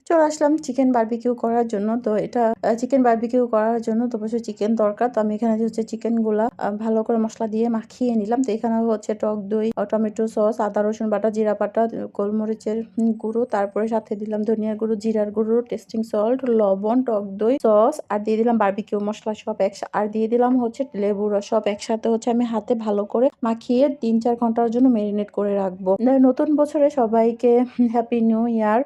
চলে আসলাম chicken barbecue করার জন্য। তো এটা চিকেন বারবিকিউ করার জন্য তো অবশ্যই চিকেন দরকার। তো আমি এখানে যে হচ্ছে চিকেনগুলা ভালো করে মসলা দিয়ে মাখিয়ে নিলাম। তো এখানে হচ্ছে টক দই, টমেটো সস, আদা রসুন বাটা, জিরা বাটা, গোলমরিচের গুঁড়ো, তারপরে সাথে দিলাম ধনিয়ার গুঁড়ো, জিরার গুঁড়ো, টেস্টিং সল্ট, লবণ, টক দই, সস, আর দিয়ে দিলাম বারবিকিউ মসলা সব আর দিয়ে দিলাম হচ্ছে লেবু রস। সব একসাথে হচ্ছে আমি হাতে ভালো করে মাখিয়ে 3-4 ঘন্টার জন্য মেরিনেট করে রাখবো। নতুন বছরে সবাইকে হ্যাপি নিউ ইয়ার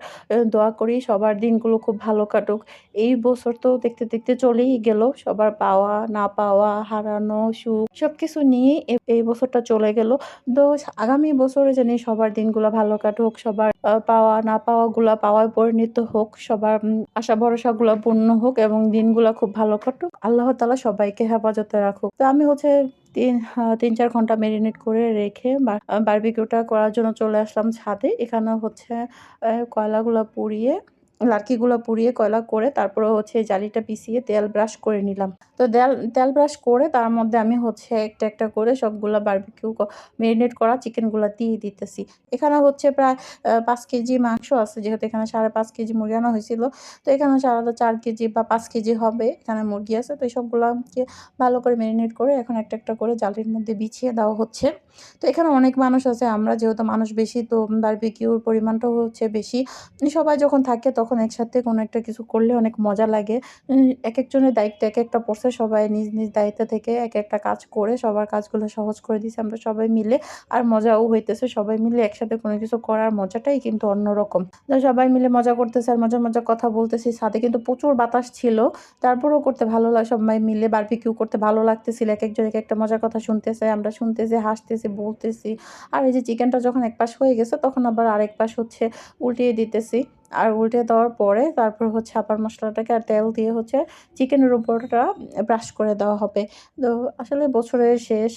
দোয়া করি, সবার দিনগুলো খুব ভালো কাটুক। এই বছর তো দেখতে দেখতে চলেই গেল, সবার পাওয়া না পাওয়া, হারানো, সুখ সবকিছু নিয়ে এই বছরটা চলে গেল। তো আগামী বছরে জানি সবার দিনগুলো ভালো কাটুক, সবার পাওয়া না পাওয়া গুলা পাওয়ায় পরিণত হোক, সবার আশা ভরসা গুলা পূর্ণ হোক এবং দিনগুলা খুব ভালো কাটুক। আল্লাহ তাআলা সবাইকে হেফাজতে রাখুক। তো আমি হচ্ছে 3-4 ঘন্টা মেরিনেট করে রেখে বারবিকিউটা করার জন্য চলে আসলাম ছাদে। এখানে হচ্ছে কয়লাগুলা পুড়িয়ে, লার্কিগুলো পুড়িয়ে কয়লা করে তারপরে হচ্ছে জালিটা পিষিয়ে তেল ব্রাশ করে নিলাম। তো তেল ব্রাশ করে তার মধ্যে আমি হচ্ছে একটা একটা করে সবগুলা বারবিকিউ মেরিনেট করা চিকেনগুলা দিয়ে দিতেছি। এখানে হচ্ছে প্রায় 5 কেজি মাংস আছে, যেহেতু এখানে 5.5 কেজি মুরগি আনা হয়েছিল। তো এখানে 4 কেজি বা 5 কেজি হবে এখানে মুরগি আছে। তো এই সবগুলাকে ভালো করে মেরিনেট করে এখন একটা একটা করে জালির মধ্যে বিছিয়ে দেওয়া হচ্ছে। তো এখানে অনেক মানুষ আছে, আমরা যেহেতু মানুষ বেশি, তো বারবিকিউর পরিমাণটাও হচ্ছে বেশি। সবাই যখন থাকে তখন একসাথে কোনো একটা কিছু করলে অনেক মজা লাগে। একেকজনের দায়িত্ব একেকটা পড়ছে, সবাই নিজ নিজ দায়িত্ব থেকে এক একটা কাজ করে সবার কাজগুলো সহজ করে দিয়েছি আমরা সবাই মিলে। আর মজাও হইতেছে, সবাই মিলে একসাথে কোনো কিছু করার মজাটাই কিন্তু অন্যরকম। তো সবাই মিলে মজা করতেছে আর মজার মজার কথা বলতেছি। ছাদে কিন্তু প্রচুর বাতাস ছিল, তারপরেও করতে ভালো লাগে, সবাই মিলে বারবিকিউ করতে ভালো লাগতেছিল। একেকজন এক একটা মজার কথা শুনতেছে, আমরা শুনতেছি, হাসতেছি, বলতেছি। আর এই যে চিকেনটা যখন এক পাশ হয়ে গেছে তখন আবার আরেক পাশ হচ্ছে উল্টিয়ে দিতেছি। আর উল্টে দেওয়ার পরে তারপর হচ্ছে আবার মশলাটাকে আর তেল দিয়ে হচ্ছে চিকেনের উপরটা ব্রাশ করে দেওয়া হবে। তো আসলে বছরের শেষ,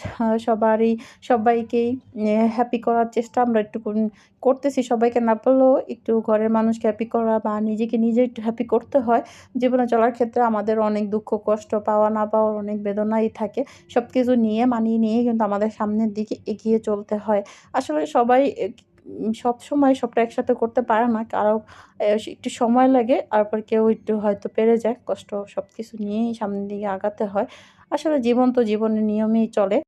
সবাইকেই হ্যাপি করার চেষ্টা আমরা একটু করতেছি। সবাইকে না পারলেও একটু ঘরের মানুষকে হ্যাপি করা বা নিজেকে নিজে একটু হ্যাপি করতে হয়। জীবনে চলার ক্ষেত্রে আমাদের অনেক দুঃখ কষ্ট, পাওয়া না পাওয়ার অনেক বেদনাই থাকে। সবকিছু নিয়ে মানিয়ে নিয়ে কিন্তু আমাদের সামনের দিকে এগিয়ে চলতে হয়। আসলে সবাই সবসময় সবটা একসাথে করতে পারে না। কারো একটু সময় লাগে, তারপর কেউ একটু হয়তো পেরে যায়। কষ্ট সবকিছু নিয়েই সামনের দিকে আগাতে হয়। আসলে জীবন তো জীবনের নিয়মেই চলে।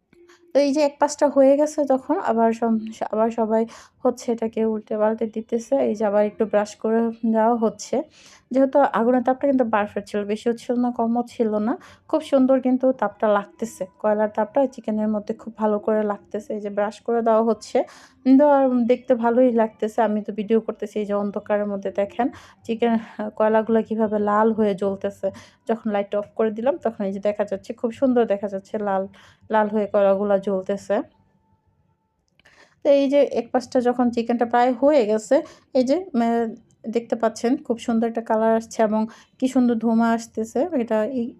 তো এই যে এক পাশটা হয়ে গেছে যখন আবার সবাই হচ্ছে এটাকে উল্টে-পাল্টে দিতেছে। এই যে আবার একটু ব্রাশ করে দেওয়া হচ্ছে। যেহেতু আগুনের তাপটা কিন্তু পারফেক্ট ছিল। বেশিও ছিল না, কমও ছিল না। খুব সুন্দর কিন্তু তাপটা লাগতেছে। কয়লার তাপটা চিকেনের মধ্যে খুব ভালো করে লাগতেছে। এই যে ব্রাশ করে দেওয়া হচ্ছে। কিন্তু আর দেখতে ভালোই লাগতেছে। আমি তো ভিডিও করতেছি, এই যে অন্ধকারের মধ্যে দেখেন চিকেন কয়লাগুলা কিভাবে লাল হয়ে জ্বলতেছে। যখন লাইটটা অফ করে দিলাম তখন এই যে দেখা যাচ্ছে, খুব সুন্দর দেখা যাচ্ছে লাল লাল হয়ে কলাগুলা জ্বলতেছে। তো এই যে এক পাশটা যখন চিকেনটা প্রায় হয়ে গেছে, এই যে দেখতে পাচ্ছেন খুব সুন্দর একটা কালার আসছে এবং কি সুন্দর ধোঁয়া আসতেছে।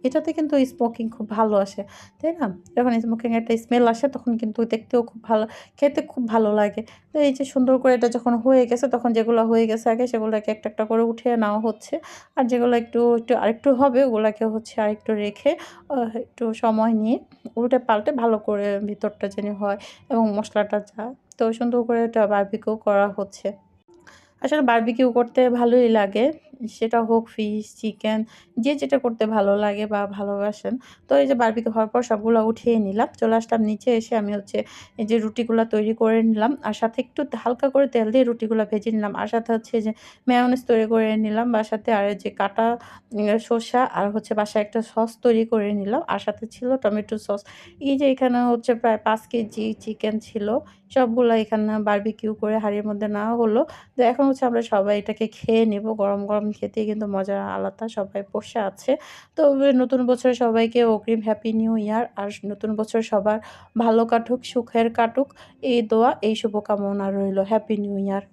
এটাতে কিন্তু স্মোকিং খুব ভালো আসে, তাই না? যখন স্মোকিং একটা স্মেল আসে তখন কিন্তু দেখতেও খুব ভালো, খেতে খুব ভালো লাগে। তো এই যে সুন্দর করে এটা যখন হয়ে গেছে তখন যেগুলো হয়ে গেছে আগে সেগুলোকে একটা একটা করে উঠিয়ে নেওয়া হচ্ছে। আর যেগুলো একটু একটু আরেকটু হবে ওগুলাকে হচ্ছে আরেকটু রেখে একটু সময় নিয়ে উল্টে পাল্টে ভালো করে ভিতরটা যেন হয় এবং মশলাটা তো সুন্দর করে এটা বারবিকিউ করা হচ্ছে। আসলে বারবিকিউ করতে ভালোই লাগে। সেটা হোক ফিশ, চিকেন, যে যেটা করতে ভালো লাগে বা ভালোবাসেন। তো এই যে বারবিকিউ হওয়ার পর সবগুলা উঠিয়ে নিলাম। চলে আসলাম নিচে, এসে আমি হচ্ছে এই যে রুটিগুলা তৈরি করে নিলাম। আর সাথে একটু হালকা করে তেল দিয়ে রুটিগুলা ভেজে নিলাম। আর সাথে হচ্ছে যে মেয়োনিজ তৈরি করে নিলাম। বা সাথে আর এই যে কাটা শসা আর হচ্ছে বাসায় একটা সস তৈরি করে নিলাম। আর সাথে ছিল টমেটো সস। এই যে এখানে হচ্ছে প্রায় 5 কেজি চিকেন ছিল। সবগুলা এখানে বারবিকিউ করে হাঁড়ির মধ্যে নেওয়া হলো। তো এখন হচ্ছে আমরা সবাই এটাকে খেয়ে নেব। গরম, গরম খেতেই কিন্তু মজা আলাদা। সবাই বসে আছে। তো নতুন বছরে সবাইকে অগ্রিম হ্যাপি নিউ ইয়ার। আর নতুন বছর সবার ভালো কাটুক, সুখের কাটুক। এই দোয়া, এই শুভকামনা রইল। Happy new year.